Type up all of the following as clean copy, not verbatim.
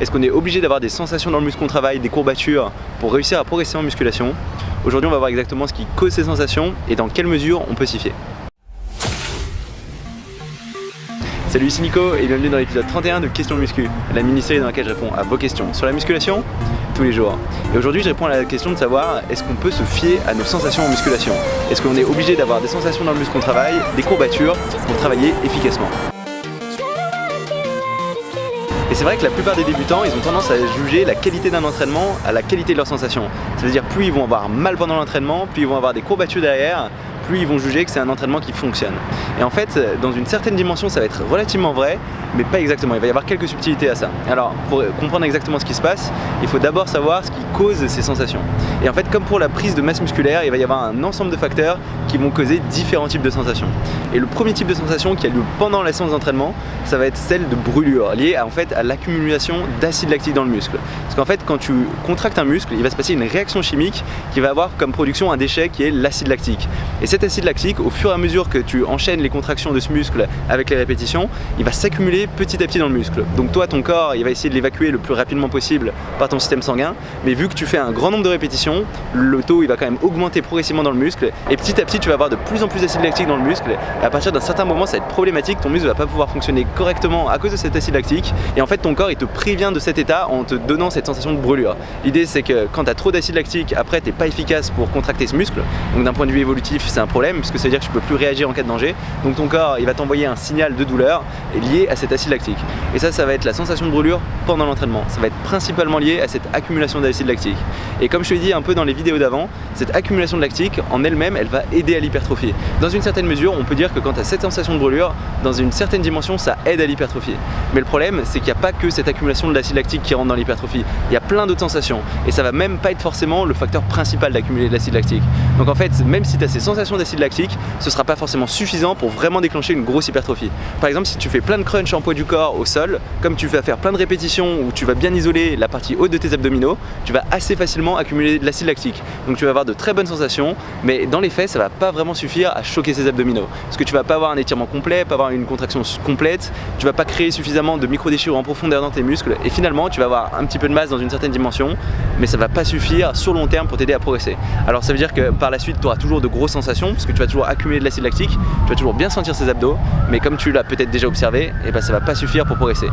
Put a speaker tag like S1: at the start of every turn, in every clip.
S1: Est-ce qu'on est obligé d'avoir des sensations dans le muscle qu'on travaille, des courbatures pour réussir à progresser en musculation? Aujourd'hui, on va voir exactement ce qui cause ces sensations et dans quelle mesure on peut s'y fier. Salut, ici Nico et bienvenue dans l'épisode 31 de Questions Muscu, la mini-série dans laquelle je réponds à vos questions sur la musculation tous les jours. Et aujourd'hui, je réponds à la question de savoir est-ce qu'on peut se fier à nos sensations en musculation? Est-ce qu'on est obligé d'avoir des sensations dans le muscle qu'on travaille, des courbatures pour travailler efficacement? Et c'est vrai que la plupart des débutants, ils ont tendance à juger la qualité d'un entraînement à la qualité de leurs sensations. C'est-à-dire plus ils vont avoir mal pendant l'entraînement, plus ils vont avoir des courbatures derrière, plus ils vont juger que c'est un entraînement qui fonctionne. Et en fait, dans une certaine dimension, ça va être relativement vrai, mais pas exactement. Il va y avoir quelques subtilités à ça. Alors, pour comprendre exactement ce qui se passe, il faut d'abord savoir ce qui cause ces sensations. Et en fait, comme pour la prise de masse musculaire, il va y avoir un ensemble de facteurs qui vont causer différents types de sensations. Et le premier type de sensation qui a lieu pendant la séance d'entraînement, ça va être celle de brûlure, liée à l'accumulation d'acide lactique dans le muscle. Parce qu'en fait, quand tu contractes un muscle, il va se passer une réaction chimique qui va avoir comme production un déchet qui est l'acide lactique. Et cet acide lactique, au fur et à mesure que tu enchaînes les contractions de ce muscle avec les répétitions, il va s'accumuler petit à petit dans le muscle. Donc toi, ton corps, il va essayer de l'évacuer le plus rapidement possible par ton système sanguin, mais vu que tu fais un grand nombre de répétitions, le taux il va quand même augmenter progressivement dans le muscle, et petit à petit tu vas avoir de plus en plus d'acide lactique dans le muscle, et à partir d'un certain moment ça va être problématique, ton muscle va pas pouvoir fonctionner correctement à cause de cet acide lactique, et en fait ton corps il te prévient de cet état en te donnant cette sensation de brûlure. L'idée c'est que quand tu as trop d'acide lactique, après t'es pas efficace pour contracter ce muscle, donc d'un point de vue évolutif c'est un problème, puisque ça veut dire que tu peux plus réagir en cas de danger, donc ton corps il va t'envoyer un signal de douleur lié à cet acide lactique. Et ça va être la sensation de brûlure pendant l'entraînement. Ça va être principalement lié à cette accumulation d'acide lactique. Et comme je te l'ai dit un peu dans les vidéos d'avant, cette accumulation de lactique en elle-même, elle va aider à l'hypertrophie. Dans une certaine mesure, on peut dire que quand tu as cette sensation de brûlure, dans une certaine dimension, ça aide à l'hypertrophie. Mais le problème, c'est qu'il n'y a pas que cette accumulation de l'acide lactique qui rentre dans l'hypertrophie. Il y a plein d'autres sensations. Et ça va même pas être forcément le facteur principal d'accumuler de l'acide lactique. Donc en fait, même si tu as ces sensations d'acide lactique, ce sera pas forcément suffisant pour vraiment déclencher une grosse hypertrophie. Par exemple, si tu fais plein de crunch en poids du corps au sol, comme tu vas faire plein de répétitions où tu vas bien isoler la partie haute de tes abdominaux, tu vas assez facilement accumuler de l'acide lactique. Donc tu vas avoir de très bonnes sensations, mais dans les faits, ça va pas vraiment suffire à choquer ces abdominaux. Parce que tu vas pas avoir un étirement complet, pas avoir une contraction complète, tu vas pas créer suffisamment de micro-déchirures en profondeur dans tes muscles, et finalement tu vas avoir un petit peu de masse dans une certaine dimension, mais ça va pas suffire sur le long terme pour t'aider à progresser. Alors ça veut dire que par la suite, tu auras toujours de grosses sensations, parce que tu vas toujours accumuler de l'acide lactique, tu vas toujours bien sentir ces abdos, mais comme tu l'as peut-être déjà observé, et ben ça va pas suffire pour progresser.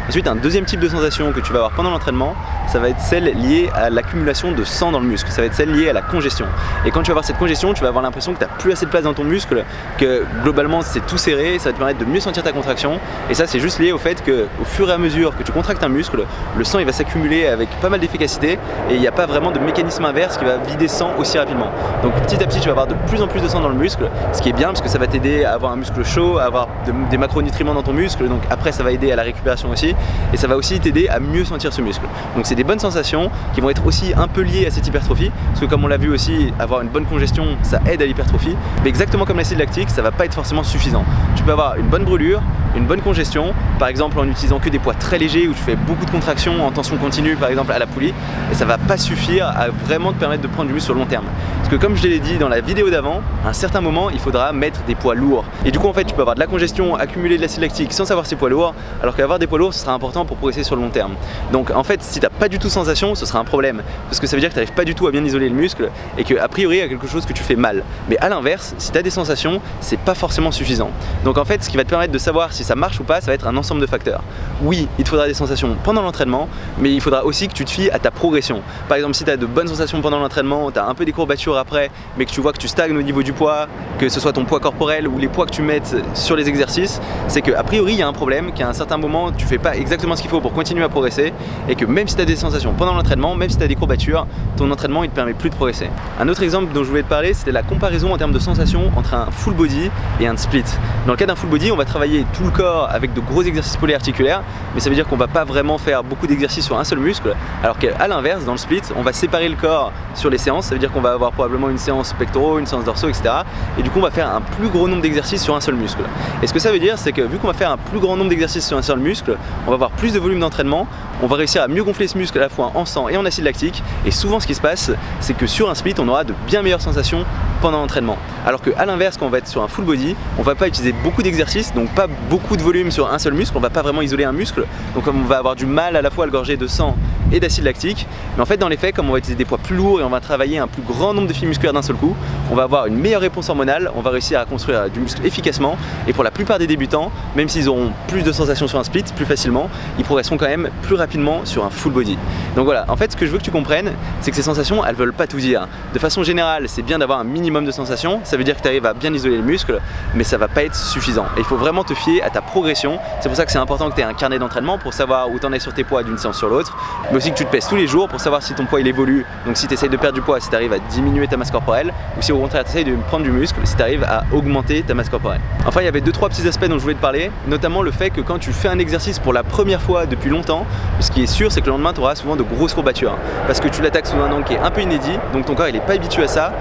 S1: Ensuite, un deuxième type de sensation que tu vas avoir pendant l'entraînement, ça va être celle liée à l'accumulation de sang dans le muscle, ça va être celle liée à la congestion. Et quand tu vas avoir cette congestion, tu vas avoir l'impression que tu n'as plus assez de place dans ton muscle, que globalement c'est tout serré, ça va te permettre de mieux sentir ta contraction, et ça c'est juste lié au fait qu'au fur et à mesure que tu contractes un muscle, le sang il va s'accumuler avec pas mal d'efficacité, et il n'y a pas vraiment de mécanisme inverse qui va vider sang aussi rapidement. Donc petit à petit tu vas avoir de plus en plus de sang dans le muscle, ce qui est bien parce que ça va t'aider à avoir un muscle chaud, à avoir des macronutriments dans ton muscle, donc après ça va aider à la récupération aussi, et ça va aussi t'aider à mieux sentir ce muscle. Donc c'est des bonnes sensations qui vont être aussi un peu liées à cette hypertrophie, parce que comme on l'a vu aussi, avoir une bonne congestion ça aide à l'hypertrophie, mais exactement comme l'acide lactique, ça va pas être forcément suffisant. Tu peux avoir une bonne brûlure, une bonne congestion, par exemple en utilisant que des poids très légers où tu fais beaucoup de contractions en tension continue par exemple à la poulie, et ça va pas suffire à vraiment te permettre de prendre du muscle sur le long terme. Parce que comme je l'ai dit dans la vidéo d'avant, à un certain moment il faudra mettre des poids lourds. Et du coup en fait tu peux avoir de la congestion, accumuler de l'acide lactique sans savoir ces poids lourds, alors qu'avoir des poids lourds ce sera important pour progresser sur le long terme. Donc en fait si tu n'as pas du tout de sensation, ce sera un problème, parce que ça veut dire que tu n'arrives pas du tout à bien isoler le muscle et qu'a priori il y a quelque chose que tu fais mal. Mais à l'inverse, si tu as des sensations, c'est pas forcément suffisant. Donc en fait ce qui va te permettre de savoir si ça marche ou pas, ça va être un ensemble de facteurs. Oui, il te faudra des sensations pendant l'entraînement, mais il faudra aussi que tu te fies à ta progression. Par exemple si tu as de bonnes sensations pendant l'entraînement, tu as un peu des courbatures après, mais que tu vois que tu stagnes au niveau du poids, que ce soit ton poids corporel ou les poids que tu mettes sur les exercices, c'est qu'a priori il y a un problème, qu'à un certain moment tu fais pas exactement ce qu'il faut pour continuer à progresser, et que même si tu as des sensations pendant l'entraînement, même si tu as des courbatures, ton entraînement il te permet plus de progresser. Un autre exemple dont je voulais te parler, c'était la comparaison en termes de sensations entre un full body et un split. Dans le cas d'un full body, on va travailler tout le corps avec de gros exercices polyarticulaires, mais ça veut dire qu'on va pas vraiment faire beaucoup d'exercices sur un seul muscle, alors qu'à l'inverse, dans le split, on va séparer le corps sur les séances, ça veut dire qu'on va avoir probablement une séance pectoraux, une séance dorsaux, etc. Et du coup, on va faire un plus gros nombre d'exercices sur un seul muscle. Et ce que ça veut dire, c'est que vu qu'on va faire un plus grand nombre d'exercices sur un seul muscle, on va avoir plus de volume d'entraînement, on va réussir à mieux gonfler ce muscle à la fois en sang et en acide lactique, et souvent ce qui se passe, c'est que sur un split, on aura de bien meilleures sensations pendant l'entraînement. Alors qu'à l'inverse, quand on va être sur un full body, on va pas utiliser beaucoup d'exercices, donc pas beaucoup de volume sur un seul muscle, on va pas vraiment isoler un muscle, donc on va avoir du mal à la fois à le gorger de sang et d'acide lactique. Mais en fait, dans les faits, comme on va utiliser des poids plus lourds et on va travailler un plus grand nombre de fibres musculaires d'un seul coup, on va avoir une meilleure réponse hormonale, on va réussir à construire du muscle efficacement. Et pour la plupart des débutants, même s'ils auront plus de sensations sur un split plus facilement, ils progresseront quand même plus rapidement sur un full body. Donc voilà, en fait, ce que je veux que tu comprennes, c'est que ces sensations, elles veulent pas tout dire. De façon générale, c'est bien d'avoir un minimum de sensations, ça veut dire que tu arrives à bien isoler les muscles, mais ça va pas être suffisant. Et il faut vraiment te fier à ta progression. C'est pour ça que c'est important que tu aies un carnet d'entraînement pour savoir où tu en es sur tes poids d'une séance sur l'autre, mais aussi que tu te pèses tous les jours pour savoir si ton poids il évolue. Donc si tu essayes de perdre du poids, si tu arrives à diminuer ta masse corporelle, ou si au contraire tu essayes de prendre du muscle, si tu arrives à augmenter ta masse corporelle. Enfin, il y avait 2-3 petits aspects dont je voulais te parler, notamment le fait que quand tu fais un exercice pour la première fois depuis longtemps, ce qui est sûr, c'est que le lendemain tu auras souvent de grosses courbatures, parce que tu l'attaques sous un angle qui est un peu inédit, donc ton corps il est pas habitué à ça.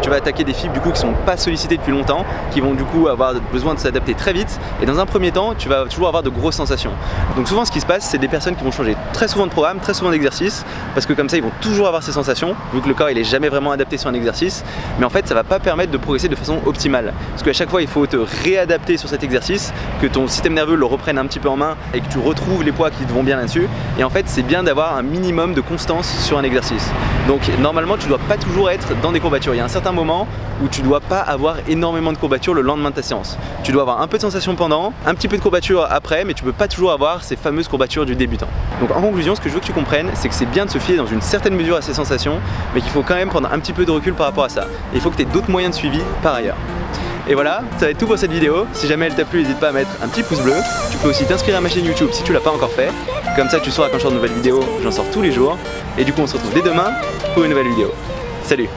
S1: Tu vas attaquer des fibres du coup qui sont pas sollicitées depuis longtemps, qui vont du coup avoir besoin de s'adapter très vite, et dans un premier temps tu vas toujours avoir de grosses sensations. Donc souvent ce qui se passe, c'est des personnes qui vont changer très souvent de programme, très souvent d'exercice, parce que comme ça ils vont toujours avoir ces sensations, vu que le corps il est jamais vraiment adapté sur un exercice, mais en fait ça va pas permettre de progresser de façon optimale, parce qu'à chaque fois il faut te réadapter sur cet exercice, que ton système nerveux le reprenne un petit peu en main et que tu retrouves les poids qui te vont bien là-dessus. Et en fait c'est bien d'avoir un minimum de constance sur un exercice. Donc normalement tu dois pas toujours être dans des courbatures. Il y a un certain moment où tu dois pas avoir énormément de courbatures le lendemain de ta séance. Tu dois avoir un peu de sensation pendant, un petit peu de courbatures après, mais tu peux pas toujours avoir ces fameuses courbatures du débutant. Donc en conclusion, ce que je veux que tu comprennes, c'est que c'est bien de se fier dans une certaine mesure à ces sensations, mais qu'il faut quand même prendre un petit peu de recul par rapport à ça. Et il faut que tu aies d'autres moyens de suivi par ailleurs. Et voilà, ça va être tout pour cette vidéo. Si jamais elle t'a plu, n'hésite pas à mettre un petit pouce bleu. Tu peux aussi t'inscrire à ma chaîne YouTube si tu l'as pas encore fait. Comme ça tu sauras quand je sors de nouvelles vidéos, j'en sors tous les jours. Et du coup on se retrouve dès demain pour une nouvelle vidéo. Salut!